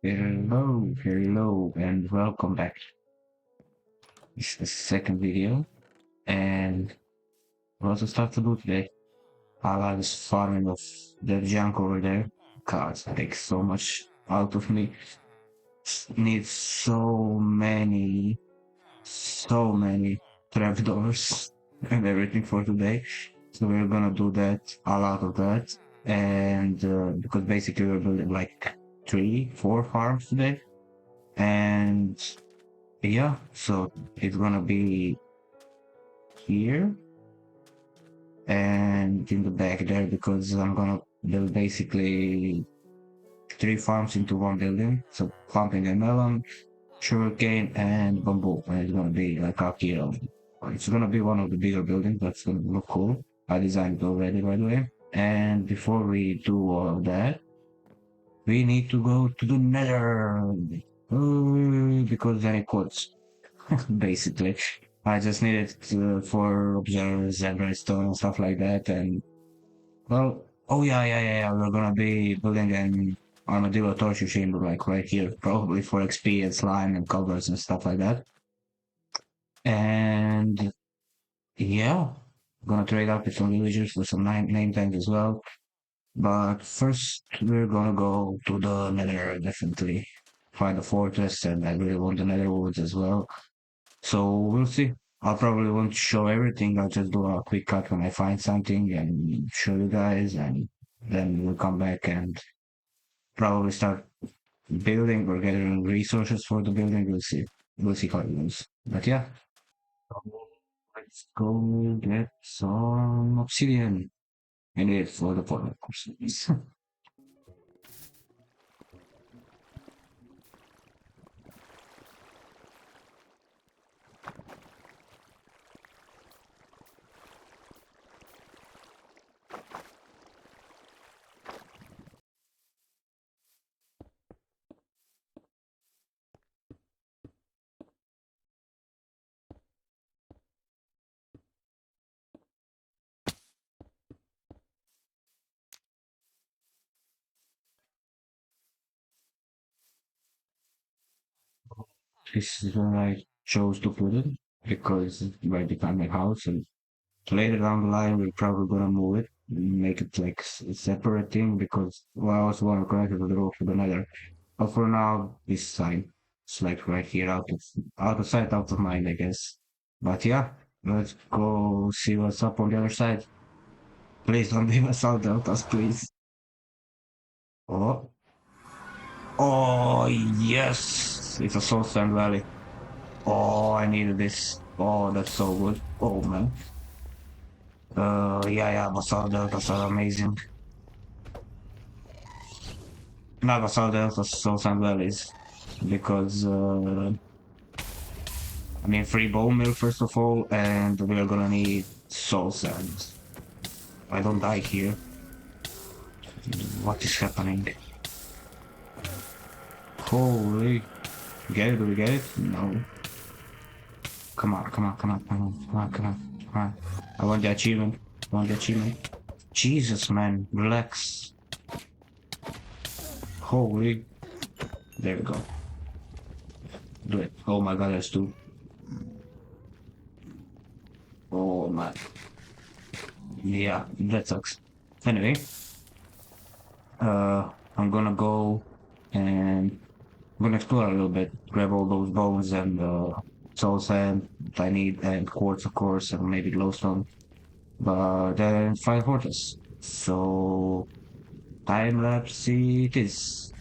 Hello, and welcome back. This is the second video, and what to start to do today? I like this farming of the junk over there. God, it takes so much out of me. Needs so many trapdoors and everything for today. So we're gonna do that, a lot of that, and because basically we're building like 3, 4 farms today, and yeah, so it's gonna be here and in the back there because I'm gonna build basically 3 farms into one building. So pumpkin and melon, sugarcane, and bamboo. And it's gonna be like up here. It's gonna be one of the bigger buildings. That's gonna look cool. I designed it already, by the way. And before we do all of that, we need to go to the nether. Because then it quotes. Basically. I just need it for observers and redstone and stuff like that. And well, oh yeah. We're gonna be building an armadillo torture chamber like right here, probably for XP and slime and cobblers and stuff like that. And yeah, gonna trade up with some villagers for some name tags as well. But first, we're gonna go to the nether, definitely. Find a fortress, and I really want the nether woods as well. So we'll see. I probably won't show everything. I'll just do a quick cut when I find something and show you guys, and then we'll come back and probably start building or gathering resources for the building. We'll see. We'll see how it goes. But yeah, so let's go get some obsidian. I need it for the portal, of course. This is where I chose to put it because it's right behind my house, and later down the line we're probably gonna move it, make it like a separate thing because well, I also want to connect it to the roof with another. But for now, this side, it's like right here, out of sight, out of mind, I guess. But yeah, let's go see what's up on the other side. Please don't leave us out, Deltas, please. Oh, oh yes, it's a Soul Sand Valley. Oh, I needed this. Oh, that's so good. Oh man. Yeah, Basalt Deltas are amazing. Not Basalt Deltas, Soul Sand Valleys, because I mean, free bone meal first of all, and we're gonna need soul sand. I don't die here. What is happening? Holy. Get it? Do we get it? No. Come on. I want the achievement. Jesus, man. Relax. Holy. There we go. Do it. Oh my god, there's 2. Oh man. Yeah, that sucks. Anyway, I'm gonna go and I'm gonna explore a little bit, grab all those bones and soul sand I need, and quartz, of course, and maybe glowstone. But then find fortress. So time lapse it is.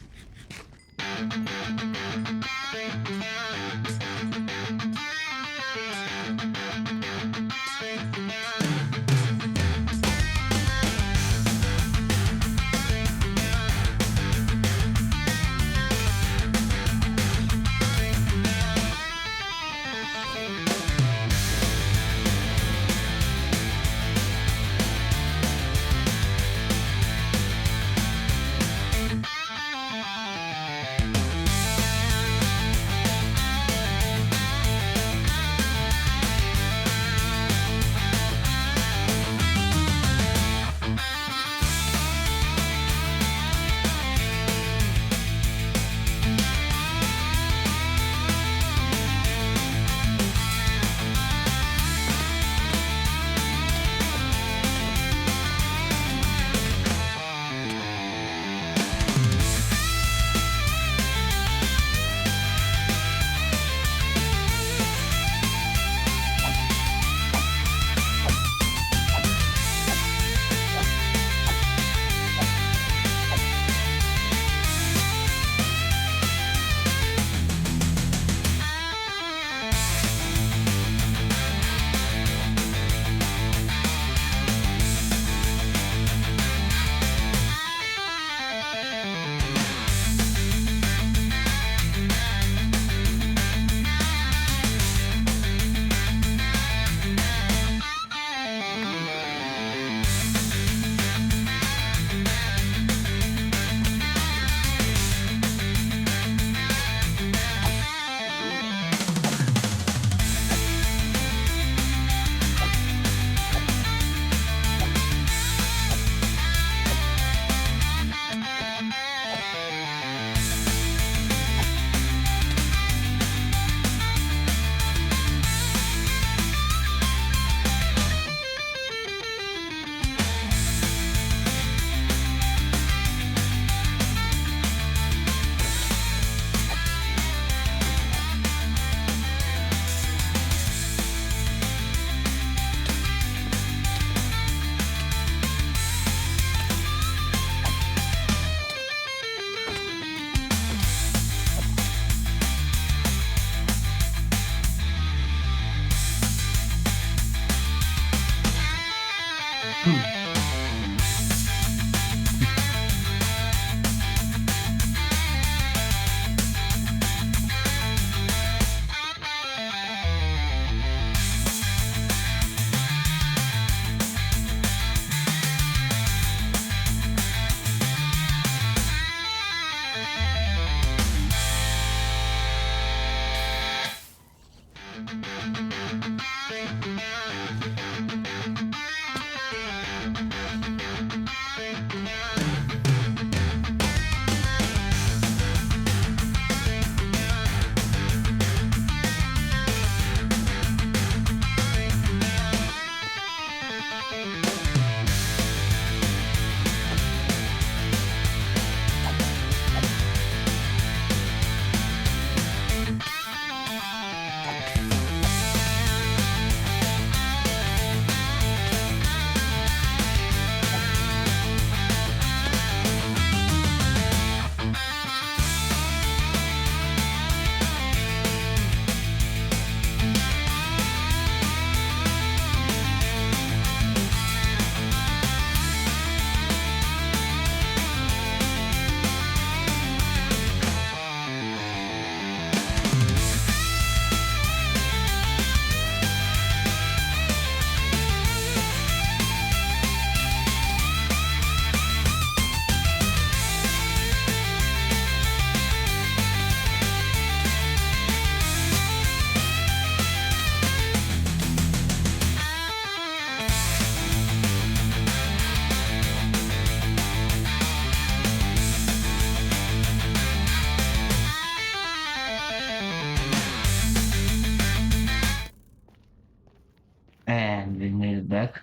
And we made it back.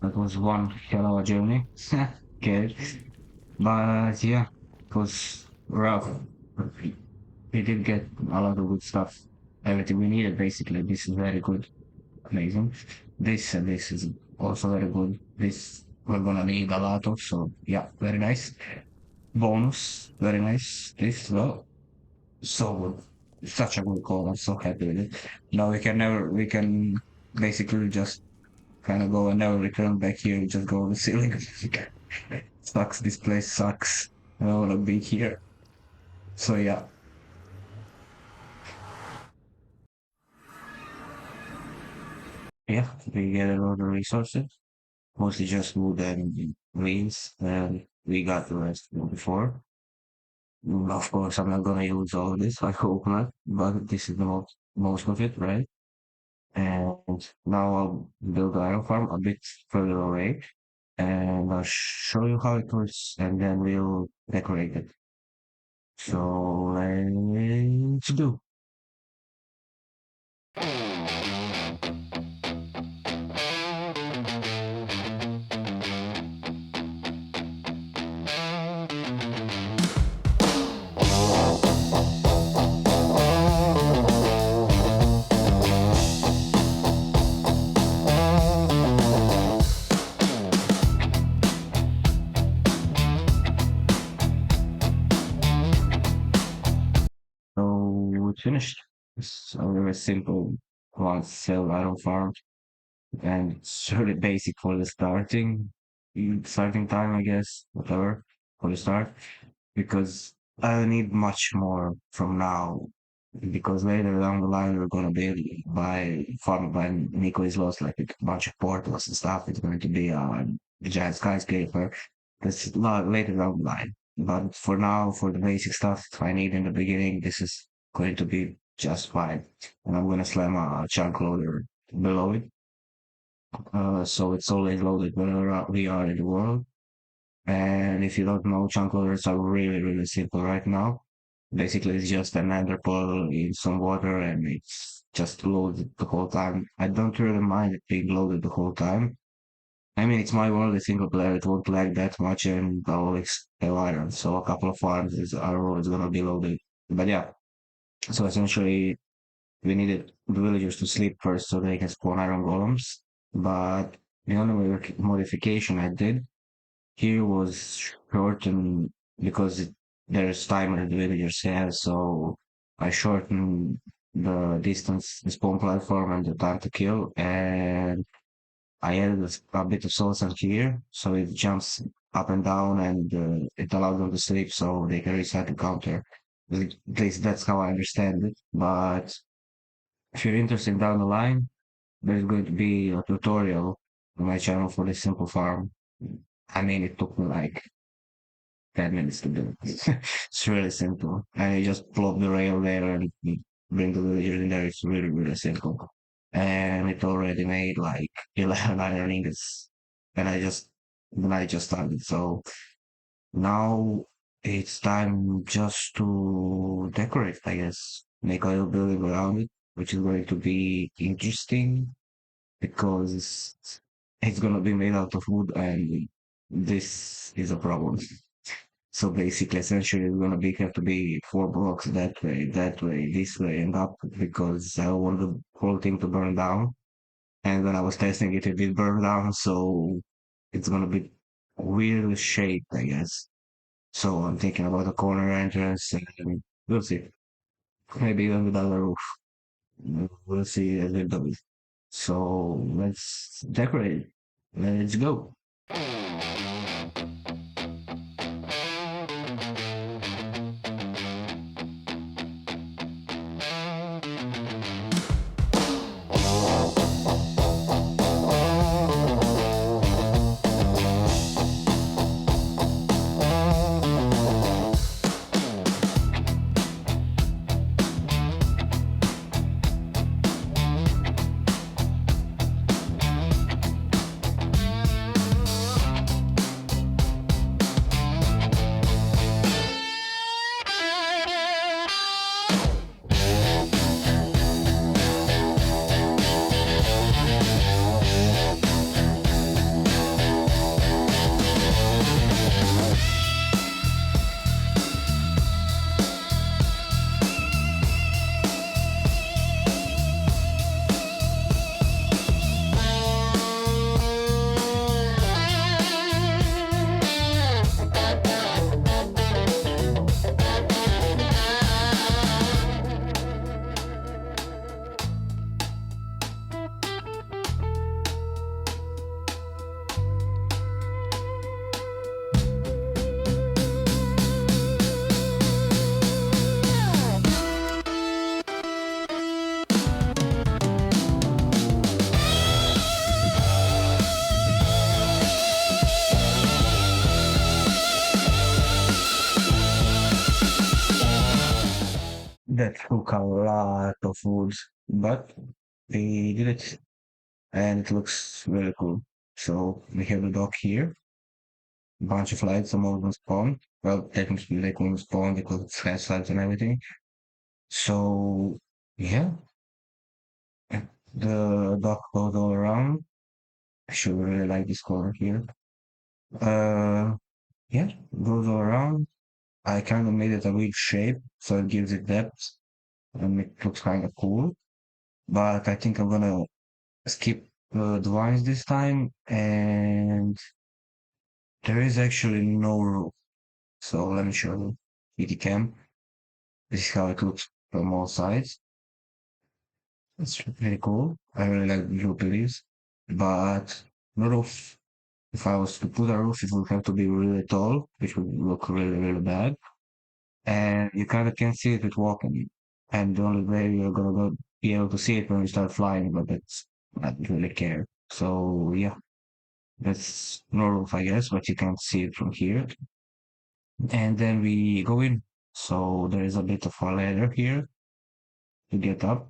That was one hell of a journey. Okay. But yeah, it was rough. We did get a lot of good stuff. Everything we needed basically. This is very good. Amazing. This is also very good. This we're gonna need a lot of, so yeah, very nice. Bonus, very nice. This well, so good. Such a good call. I'm so happy with it. Now we can basically just kind of go and never return back here. We just go on the ceiling. Sucks. This place sucks. I don't want to be here. So yeah, yeah, we get a lot of resources, mostly just wood and greens, and we got the rest before. Of course, I'm not gonna use all of this. I hope not, but this is the most of it, right? And now I'll build the iron farm a bit further away, and I'll show you how it works, and then we'll decorate it. So let's do. So it's finished. It's a very simple one cell iron farm, and it's really basic for the starting time, I guess, whatever, for the start, because I need much more from now, because later down the line we're gonna be by farm by Nico is lost like a bunch of portals and stuff. It's going to be a giant skyscraper. That's later down the line. But for now, for the basic stuff I need in the beginning, this is going to be just fine. And I'm gonna slam a chunk loader below it, so it's always loaded wherever we are in the world. And if you don't know, chunk loaders are really, really simple right now. Basically, it's just an ender pearl in some water and it's just loaded the whole time. I don't really mind it being loaded the whole time. I mean, it's my world, it's single player, it won't lag that much and I'll always have iron. So a couple of farms is are always gonna be loaded. But yeah, so essentially we needed the villagers to sleep first so they can spawn iron golems. But the only modification I did here was shortened because there's timer the villagers have, so I shortened the distance, the spawn platform and the time to kill, and I added a bit of soul sand here, so it jumps up and down and it allows them to sleep so they can reset the counter. At least that's how I understand it. But if you're interested down the line, there's going to be a tutorial on my channel for this simple farm. I mean, it took me like 10 minutes to do. It's really simple. And you just plug the rail there and you bring the villagers in there. It's really, really simple. And it already made like 11 iron ingots. And then I just started. So now it's time just to decorate, I guess. Make a little building around it, which is going to be interesting because it's gonna be made out of wood and this is a problem. So basically, essentially, it's gonna be have to be 4 blocks that way, this way, and up because I don't want the whole thing to burn down. And when I was testing it, it did burn down, so it's gonna be weirdly shaped, I guess. So I'm thinking about a corner entrance, and we'll see. Maybe even without a roof. We'll see as it goes. So let's decorate. Let's go. That took a lot of wood, but we did it and it looks really cool. So we have the dock here, bunch of lights, some of them spawn. Well, technically they couldn't spawn because it's has lights and everything. So yeah, the dock goes all around. I should really like this color here. Uh, yeah, goes all around. I kind of made it a weird shape, so it gives it depth and it looks kind of cool. But I think I'm gonna skip the lines this time, and there is actually no roof. So let me show you. ED cam. This is how it looks from all sides. It's really cool. I really like the blue leaves, but no roof. If I was to put a roof, it would have to be really tall, which would look really, really bad. And you kind of can see it with walking. And the only way you're gonna go be able to see it when you start flying, but that's I don't really care. So yeah, that's no roof, I guess, but you can't see it from here. And then we go in. So there is a bit of a ladder here to get up.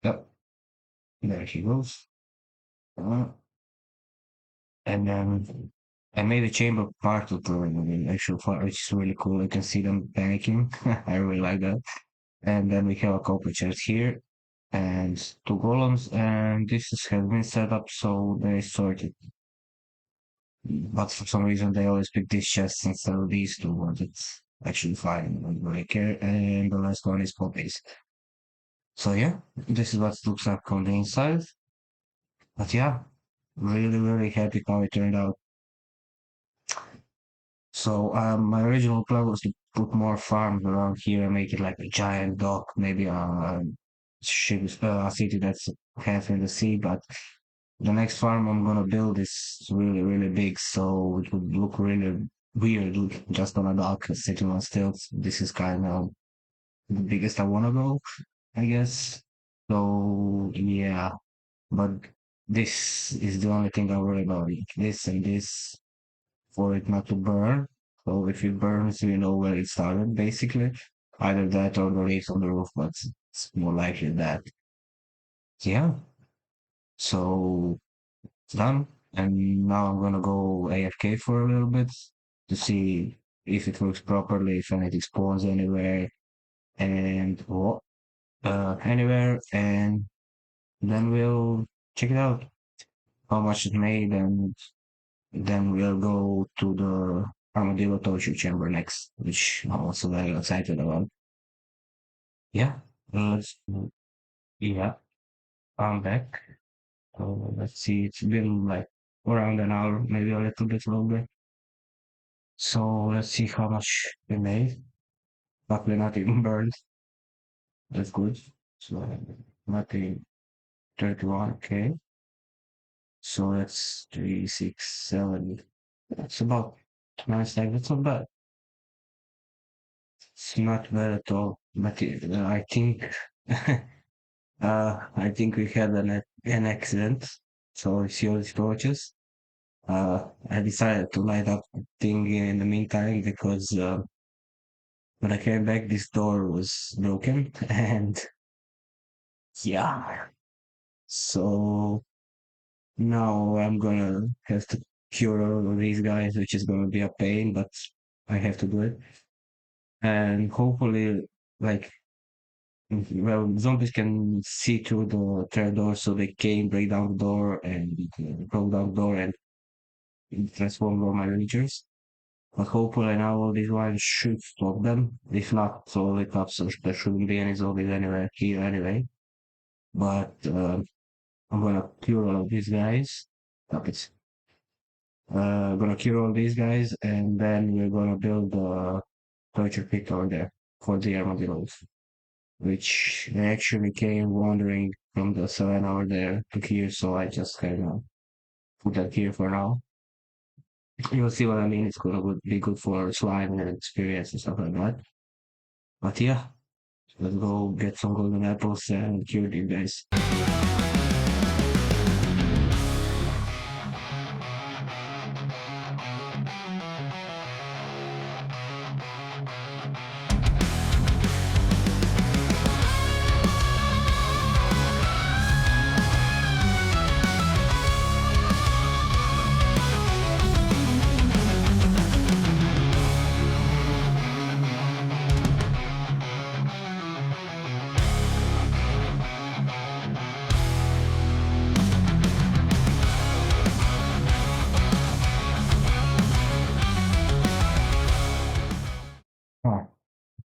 Yep, there she goes. Uh, and then I made a chamber part of the actual fire, which is really cool. You can see them panicking. I really like that. And then we have a couple chairs here and 2 golems, and this has been set up so they sorted. But for some reason they always pick these chests instead of these two, but it's actually fine. I don't really care. And the last one is poppies. So yeah, this is what it looks like on the inside. But yeah, really, really happy how it turned out. So my original plan was to put more farms around here and make it like a giant dock, maybe a city that's half in the sea. But the next farm I'm gonna build is really, really big, so it would look really weird just on a dock sitting on stilts. This is kind of the biggest I wanna go, I guess. So yeah, but this is the only thing I worry about. This and this for it not to burn. So if it burns, we know where it started, basically. Either that or the leaves on the roof, but it's more likely that. Yeah. So it's done. And now I'm gonna go AFK for a little bit to see if it works properly, if anything spawns anywhere, and what anywhere, and then we'll check it out how much it made, and then we'll go to the Armadillo Torture Chamber next, which I'm also very excited about. Yeah, let's, yeah, I'm back. Let's see, it's been like around an hour, maybe a little bit longer. So let's see how much we made. Luckily, not even burned. That's good. So nothing 31. Okay. So that's 3, 6, 7. That's about nice. Like that's not bad. It's not bad at all. But I think we had an accident. So it's your torches. I decided to light up the thing in the meantime because when I came back, this door was broken, and yeah. So now I'm gonna have to cure all of these guys, which is gonna be a pain, but I have to do it. And hopefully, like, well, zombies can see through the trapdoor, so they can break down the door and broke down the door and transform all my villagers. But hopefully now all these lines should stop them. If not, so it up, so there shouldn't be any zombies anywhere here anyway. But I'm gonna cure all of these guys. Stop it. Gonna cure all these guys, and then we're gonna build a torture pit over there for the armadillos, which they actually came wandering from the savannah over there to here, so I just kind of put that here for now. You'll see what I mean. It's gonna be good for slime and experience and stuff like that. But yeah, let's go get some golden apples and cure these guys. Huh.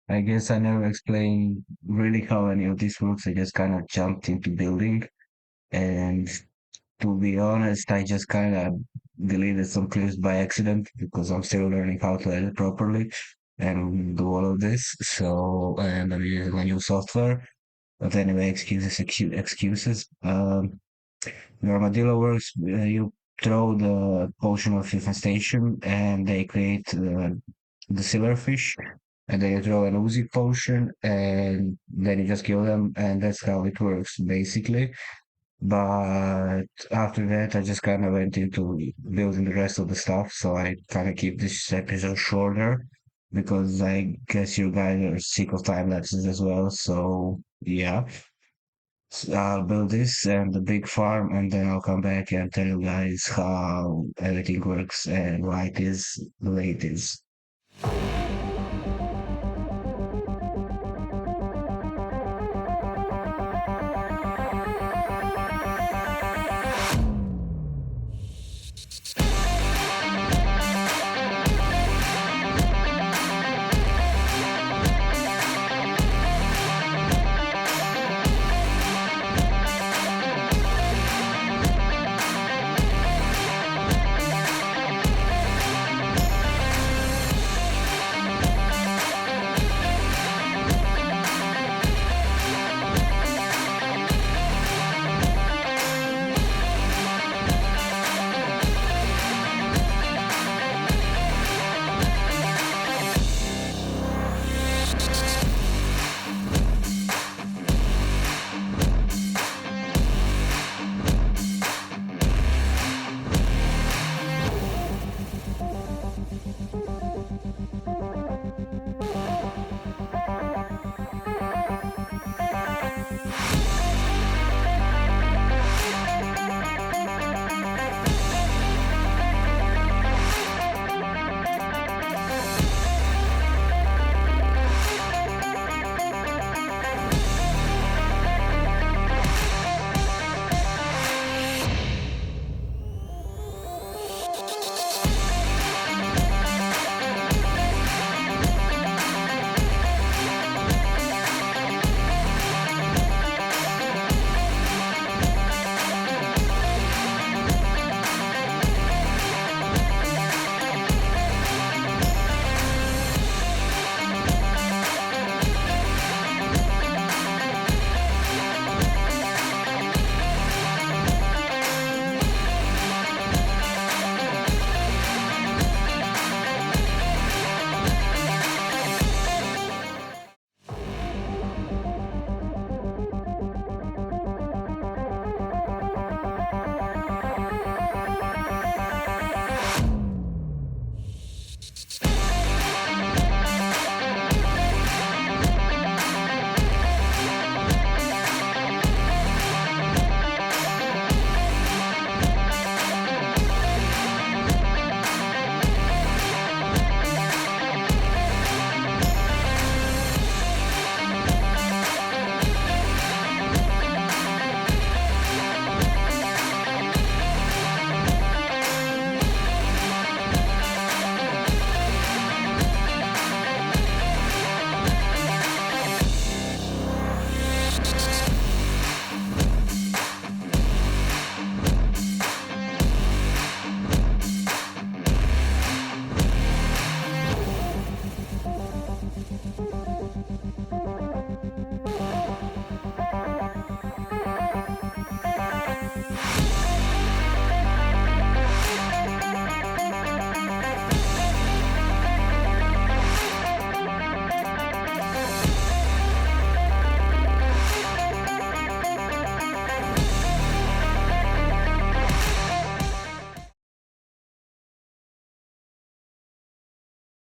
I guess I never explained really how any of this works. I just kind of jumped into building, and to be honest, I just kind of deleted some clips by accident because I'm still learning how to edit properly and do all of this. So, and I'm using a new software. But anyway, excuses. The armadillo works. You throw the potion of infestation, and they create the silverfish. And then you throw an Uzi potion, and then you just kill them, and that's how it works, basically. But after that, I just kind of went into building the rest of the stuff, so I kind of keep this episode shorter because I guess you guys are sick of time lapses as well. So yeah, I'll build this and the big farm, and then I'll come back and tell you guys how everything works and why it is the way it is.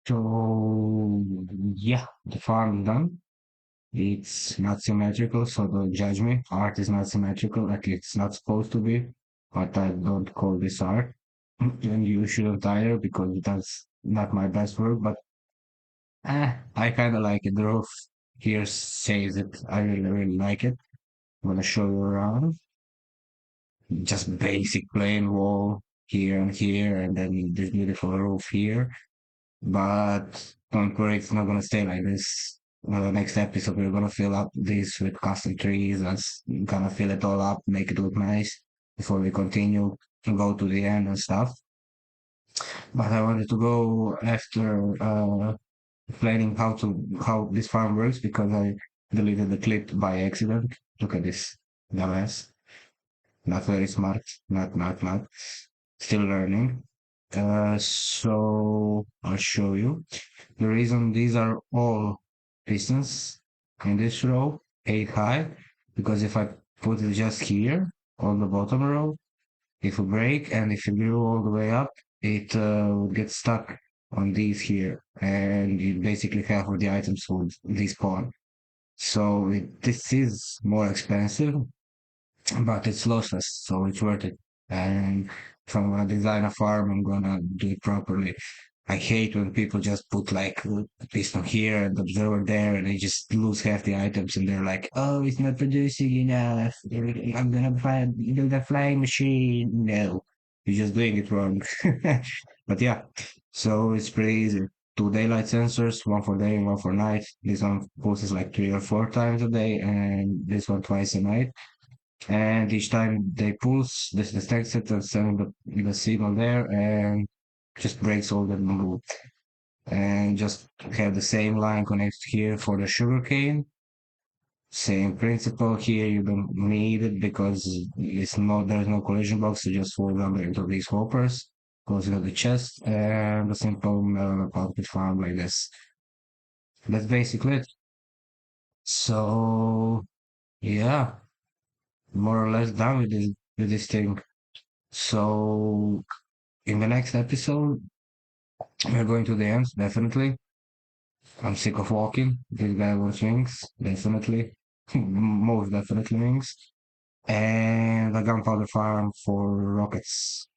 So yeah, the farm is done. It's not symmetrical, so don't judge me. Art is not symmetrical, at least it's not supposed to be, but I don't call this art. And you shouldn't either because that's not my best work, but I kind of like it. The roof here says it. I really, really like it. I'm gonna show you around. Just basic plain wall here and here, and then this beautiful roof here. But don't worry, it's not gonna stay like this. Next episode, we're gonna fill up this with custom trees. That's gonna fill it all up, make it look nice before we continue to go to the end and stuff. But I wanted to go after explaining how this farm works because I deleted the clip by accident. Look at this dumbass. Not very smart. Not. Still learning. So I'll show you. The reason these are all pistons in this row, 8 high, because if I put it just here on the bottom row, if we break and if you grew all the way up, it would get stuck on these here, and you basically half of the items would despawn. So this is more expensive, but it's lossless, so it's worth it. And if I'm gonna design a farm, I'm gonna do it properly. I hate when people just put like a piston here and observer there, and they just lose half the items, and they're like, "Oh, it's not producing enough. I'm gonna build a flying machine." No, you're just doing it wrong. But yeah, so it's pretty easy. Two daylight sensors, one for day and one for night. This one pulses like 3 or 4 times a day, and this one twice a night. And each time they pulse, this detects it and sends the signal there and just breaks all the loop. And just have the same line connected here for the sugarcane. Same principle here, you don't need it because there's no collision box, so just fold them into these hoppers, goes into the chest, and the simple puppet farm like this. That's basically it. So yeah, more or less done with this thing. So in the next episode, we're going to the end, definitely. I'm sick of walking. This guy wants wings, definitely. Most definitely wings. And a gunpowder farm for rockets,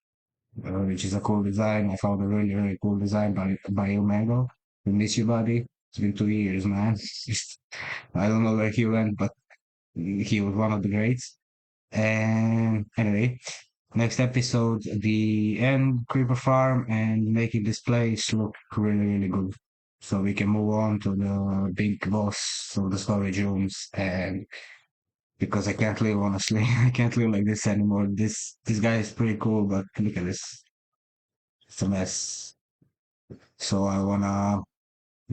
which is a cool design. I found a really, really cool design by Il Mango. We miss you, buddy. It's been 2 years, man. I don't know where he went, but he was one of the greats. And anyway, next episode, the end creeper farm and making this place look really, really good. So we can move on to the big boss of the storage rooms. And because I can't live, honestly, I can't live like this anymore. This guy is pretty cool, but look at this. It's a mess. So I wanna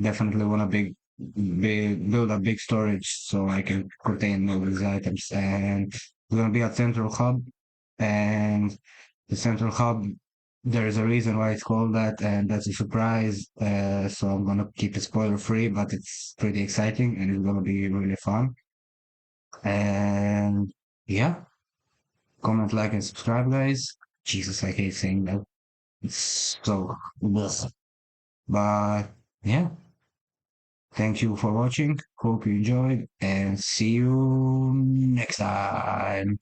definitely wanna build a big storage so I can contain all these items. And it's gonna be a central hub, and the central hub, there is a reason why it's called that, and that's a surprise. So I'm gonna keep it spoiler free, but it's pretty exciting and it's gonna be really fun. And yeah, comment, like, and subscribe, guys. Jesus, I hate saying that. It's so, ugh. But yeah, thank you for watching. Hope you enjoyed, and see you next time.